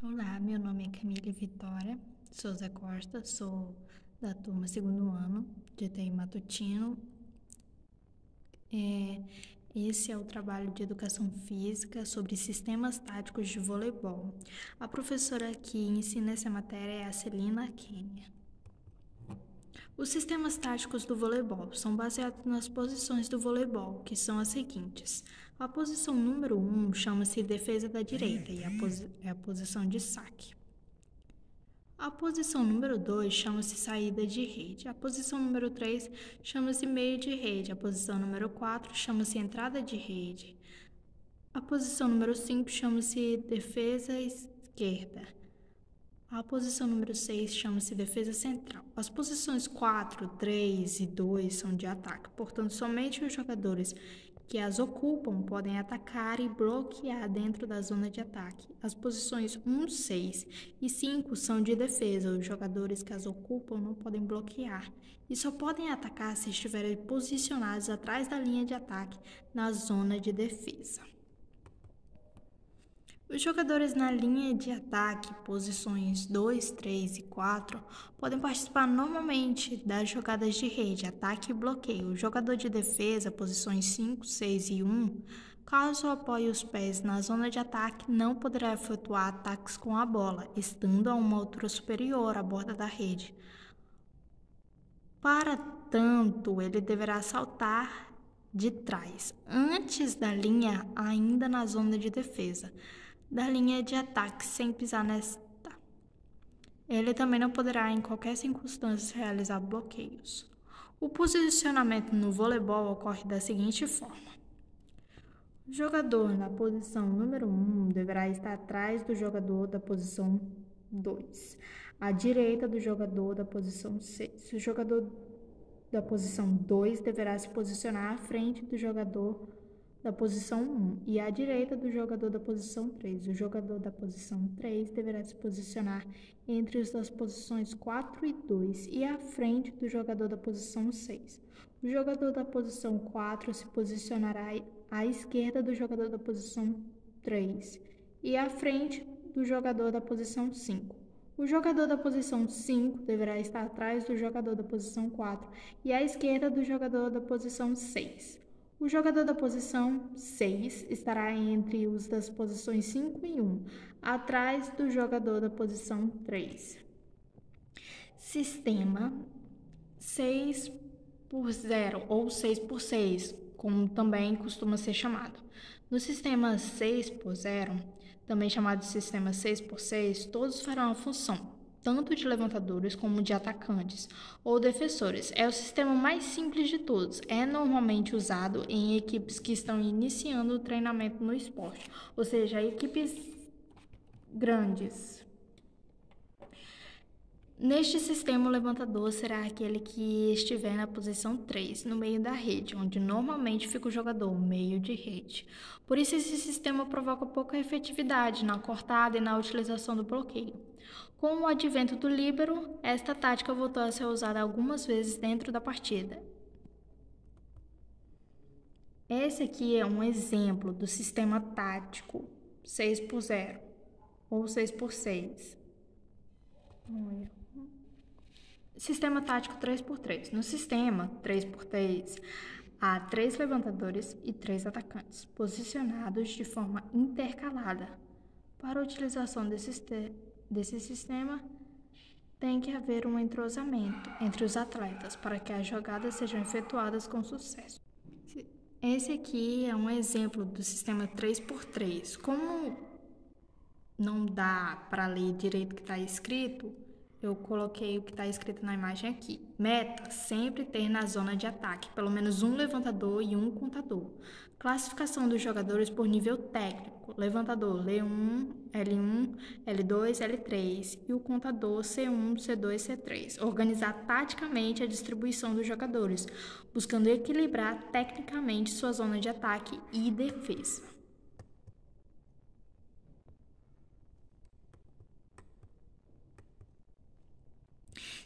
Olá, meu nome é Camille Vitória Souza Costa, sou da turma 2º ano de TI Matutino. Esse é o trabalho de educação física sobre sistemas táticos de voleibol. A professora que ensina essa matéria é a Celina Kenia. Os sistemas táticos do voleibol são baseados nas posições do voleibol, que são as seguintes. A posição número 1 chama-se defesa da direita e é a posição de saque. A posição número 2 chama-se saída de rede. A posição número 3 chama-se meio de rede. A posição número 4 chama-se entrada de rede. A posição número 5 chama-se defesa esquerda. A posição número 6 chama-se defesa central. As posições 4, 3 e 2 são de ataque, portanto, somente os jogadores que as ocupam podem atacar e bloquear dentro da zona de ataque. As posições 1, 6 e 5 são de defesa. Os jogadores que as ocupam não podem bloquear e só podem atacar se estiverem posicionados atrás da linha de ataque na zona de defesa. Os jogadores na linha de ataque, posições 2, 3 e 4, podem participar normalmente das jogadas de rede, ataque e bloqueio. O jogador de defesa, posições 5, 6 e 1, caso apoie os pés na zona de ataque, não poderá efetuar ataques com a bola, estando a uma altura superior à borda da rede. Para tanto, ele deverá saltar de trás, antes da linha, ainda na zona de defesa, da linha de ataque, sem pisar nesta. Ele também não poderá, em qualquer circunstância, realizar bloqueios. O posicionamento no voleibol ocorre da seguinte forma. O jogador na posição número 1 deverá estar atrás do jogador da posição 2, à direita do jogador da posição 6. O jogador da posição 2 deverá se posicionar à frente do jogador da posição 1 e à direita do jogador da posição 3. O jogador da posição 3 deverá se posicionar entre as das posições 4 e 2 e à frente do jogador da posição 6. O jogador da posição 4 se posicionará à esquerda do jogador da posição 3 e à frente do jogador da posição 5. O jogador da posição 5 deverá estar atrás do jogador da posição 4 e à esquerda do jogador da posição 6. O jogador da posição 6 estará entre os das posições 5 e 1, atrás do jogador da posição 3. Sistema 6x0 ou 6x6, como também costuma ser chamado. No sistema 6x0, também chamado de sistema 6x6, todos farão a função tanto de levantadores como de atacantes ou defensores. É o sistema mais simples de todos. É normalmente usado em equipes que estão iniciando o treinamento no esporte, ou seja, equipes grandes. Neste sistema, o levantador será aquele que estiver na posição 3, no meio da rede, onde normalmente fica o jogador, meio de rede. Por isso, esse sistema provoca pouca efetividade na cortada e na utilização do bloqueio. Com o advento do líbero, esta tática voltou a ser usada algumas vezes dentro da partida. Esse aqui é um exemplo do sistema tático 6x0 ou 6x6. Sistema tático 3x3. No sistema 3x3, há 3 levantadores e 3 atacantes, posicionados de forma intercalada. Para a utilização desse sistema, tem que haver um entrosamento entre os atletas para que as jogadas sejam efetuadas com sucesso. Esse aqui é um exemplo do sistema 3x3. Como não dá para ler direito o que está escrito, eu coloquei o que está escrito na imagem aqui. Meta, sempre ter na zona de ataque pelo menos um levantador e um contador. Classificação dos jogadores por nível técnico. Levantador L1, L1, L2, L3 e o contador C1, C2, C3. Organizar taticamente a distribuição dos jogadores, buscando equilibrar tecnicamente sua zona de ataque e defesa.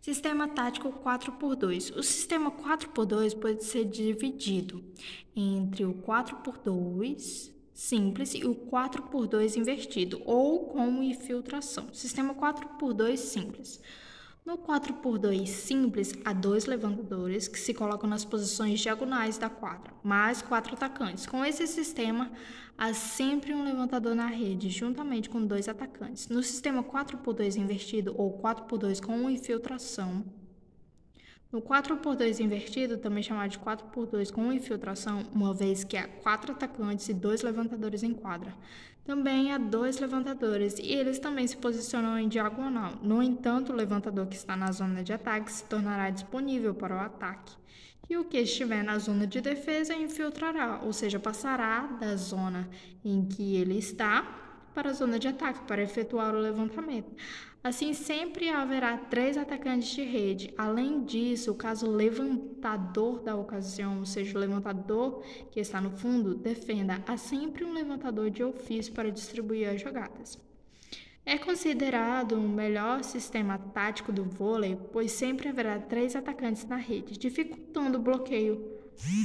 Sistema tático 4x2. O sistema 4x2 pode ser dividido entre o 4x2 simples e o 4x2 invertido, ou com infiltração. Sistema 4x2 simples. No 4x2 simples, há 2 levantadores que se colocam nas posições diagonais da quadra, mais 4 atacantes. Com esse sistema, há sempre um levantador na rede, juntamente com 2 atacantes. No sistema 4x2 invertido, ou 4x2 com infiltração, no 4x2 invertido, também chamado de 4x2 com infiltração, uma vez que há 4 atacantes e 2 levantadores em quadra. Também há 2 levantadores e eles também se posicionam em diagonal. No entanto, o levantador que está na zona de ataque se tornará disponível para o ataque. E o que estiver na zona de defesa infiltrará, ou seja, passará da zona em que ele está para a zona de ataque, para efetuar o levantamento. Assim, sempre haverá 3 atacantes de rede. Além disso, caso o levantador da ocasião, ou seja, o levantador que está no fundo, defenda, há sempre um levantador de ofício para distribuir as jogadas. É considerado o melhor sistema tático do vôlei, pois sempre haverá 3 atacantes na rede, dificultando o bloqueio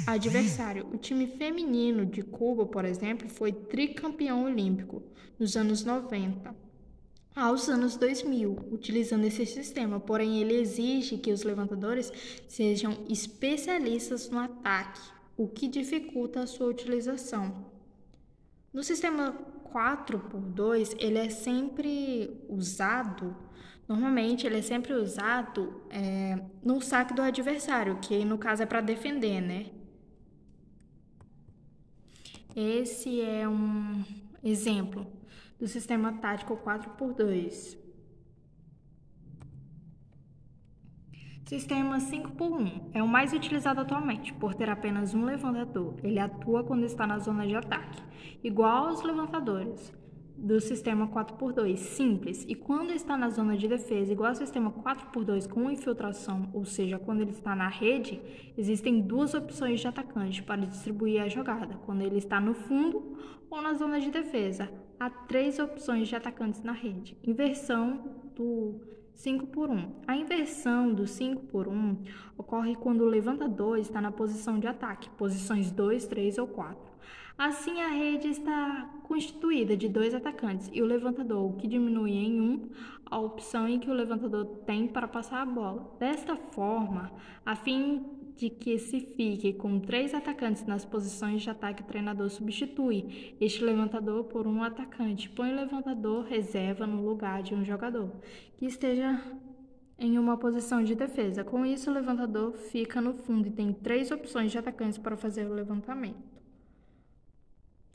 adversário. O time feminino de Cuba, por exemplo, foi tricampeão olímpico nos anos 90 aos anos 2000, utilizando esse sistema, porém ele exige que os levantadores sejam especialistas no ataque, o que dificulta a sua utilização. No sistema 4x2, ele é sempre usado, normalmente ele é sempre usado no saque do adversário, que no caso é para defender, né? Esse é um exemplo do sistema tático 4x2. Sistema 5x1 é o mais utilizado atualmente, por ter apenas um levantador. Ele atua quando está na zona de ataque, igual aos levantadores do sistema 4x2 simples, e quando está na zona de defesa, igual ao sistema 4x2 com infiltração, ou seja, quando ele está na rede, existem 2 opções de atacante para distribuir a jogada, quando ele está no fundo ou na zona de defesa. Há 3 opções de atacantes na rede. Inversão do 5x1. A inversão do 5x1 ocorre quando o levantador está na posição de ataque, posições 2, 3 ou 4. Assim, a rede está constituída de 2 atacantes e o levantador, o que diminui em 1 a opção em que o levantador tem para passar a bola. Desta forma, a fim de que se fique com 3 atacantes nas posições de ataque, o treinador substitui este levantador por um atacante, põe o levantador reserva no lugar de um jogador que esteja em uma posição de defesa. Com isso, o levantador fica no fundo e tem 3 opções de atacantes para fazer o levantamento.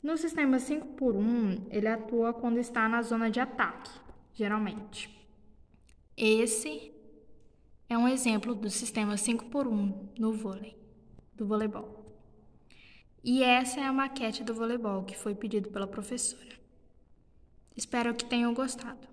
No sistema 5x1, ele atua quando está na zona de ataque, geralmente. Esse é um exemplo do sistema 5x1 no vôlei, do voleibol. E essa é a maquete do voleibol que foi pedido pela professora. Espero que tenham gostado.